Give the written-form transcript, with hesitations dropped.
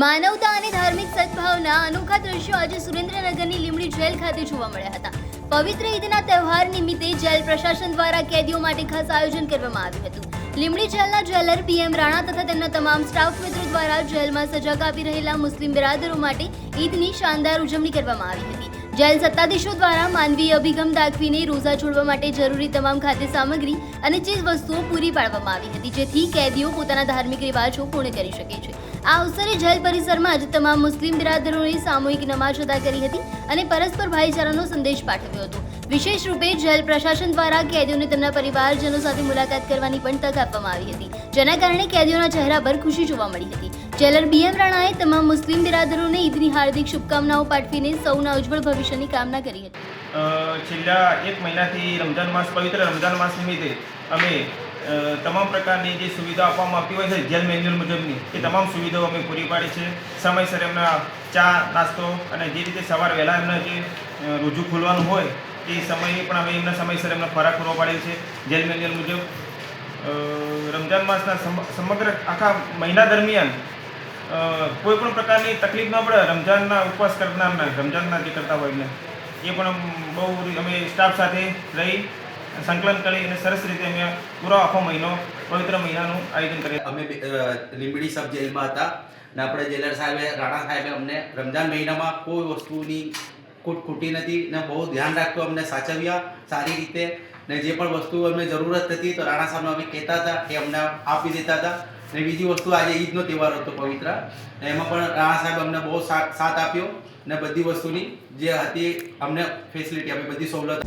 માનવતા અને ધાર્મિક સદભાવના અનોખા દ્રશ્યો આજે સુરેન્દ્રનગરની લીંબડી જેલ ખાતે જોવા મળ્યા હતા. પવિત્ર ઈદના તહેવાર નિમિત્તે જેલ પ્રશાસન દ્વારા કેદીઓ માટે ખાસ આયોજન કરવામાં આવ્યું હતું. લીંબડી જેલના જેલર PM રાણા તથા તેમના તમામ સ્ટાફ મિત્રો દ્વારા જેલમાં સજા કાપી રહેલા મુસ્લિમ બિરાદરો માટે ઈદની શાનદાર ઉજવણી કરવામાં આવી હતી. જેલ સત્તાધીશો દ્વારા માનવીય અભિગમ દાખવીને રોઝા છોડવા માટે જરૂરી તમામ ખાદ્ય સામગ્રી અને ચીજ વસ્તુઓ પૂરી પાડવામાં આવી હતી, જેથી કેદીઓ પોતાના ધાર્મિક રિવાજો પૂર્ણ કરી શકે છે. આ અવસરે જેલ પરિસરમાં જ તમામ મુસ્લિમ બિરાદરોએ સામૂહિક નમાઝ અદા કરી હતી અને પરસ્પર ભાઈચારાનો સંદેશ પાઠવ્યો હતો. વિશેષ રૂપે જેલ પ્રશાસન દ્વારા કેદીઓને તેમના પરિવારજનો સાથે મુલાકાત કરવાની પણ તક આપવામાં આવી હતી, જેના કારણે કેદીઓના ચહેરા પર ખુશી જોવા મળી હતી. જેલર BM રાણાએ તમામ મુસ્લિમ બિરાદરોને ઈદની હાર્દિક શુભકામનાઓ પાઠવીને સૌના ઉજ્જવળ ભવિષ્યની કામના કરી હતી. છેલ્લા એક મહિનાથી રમઝાન માસ પવિત્ર રમઝાન માસ નિમિત્તે અમે તમામ પ્રકારની જે સુવિધાઓ આપવામાં આવતી હોય છે જેલ મેન્યુઅલ મુજબની એ તમામ સુવિધાઓ અમે પૂરી પાડી છે. સમયસર એમના ચા નાસ્તો અને જે રીતે સવાર વહેલા એમના જે રૂજુ ખોલવાનું હોય એ સમયે પણ અમે એમના સમયસર એમનો ખોરાક પૂરો પાડેલ છે જેલ મેન્યુઅલ મુજબ. રમઝાન માસના સમગ્ર આખા મહિના દરમિયાન કોઈ પણ પ્રકારની તકલીફ ન પડે રમઝાનના ઉપવાસ કરનારના રમઝાનના જે કરતા હોય એ પણ બહુ અમે સ્ટાફ સાથે રહી સંકલન કરી અને સરસ રીતે અમે પૂરો આખો મહિનો પવિત્ર મહિનાનું આયોજન કરીએ. અમે લીંબડી સબ જેલમાં હતા અને આપણે જેલર સાહેબે રાણા સાહેબે અમને રમઝાન મહિનામાં કોઈ વસ્તુની ખૂટી નથી ને બહુ ધ્યાન રાખતું અમને સાચવ્યા સારી રીતે ને જે પણ વસ્તુ અમને જરૂરત હતી તો રાણા સાહેબને અમે કહેતા હતા કે અમને આપી દેતા હતા. ને બીજી વસ્તુ આજે ઈદનો તહેવાર હતો પવિત્ર, એમાં પણ રાણા સાહેબ અમને બહુ સાથ આપ્યો ને બધી વસ્તુની જે હતી અમને ફેસિલિટી આપી, બધી સવલત.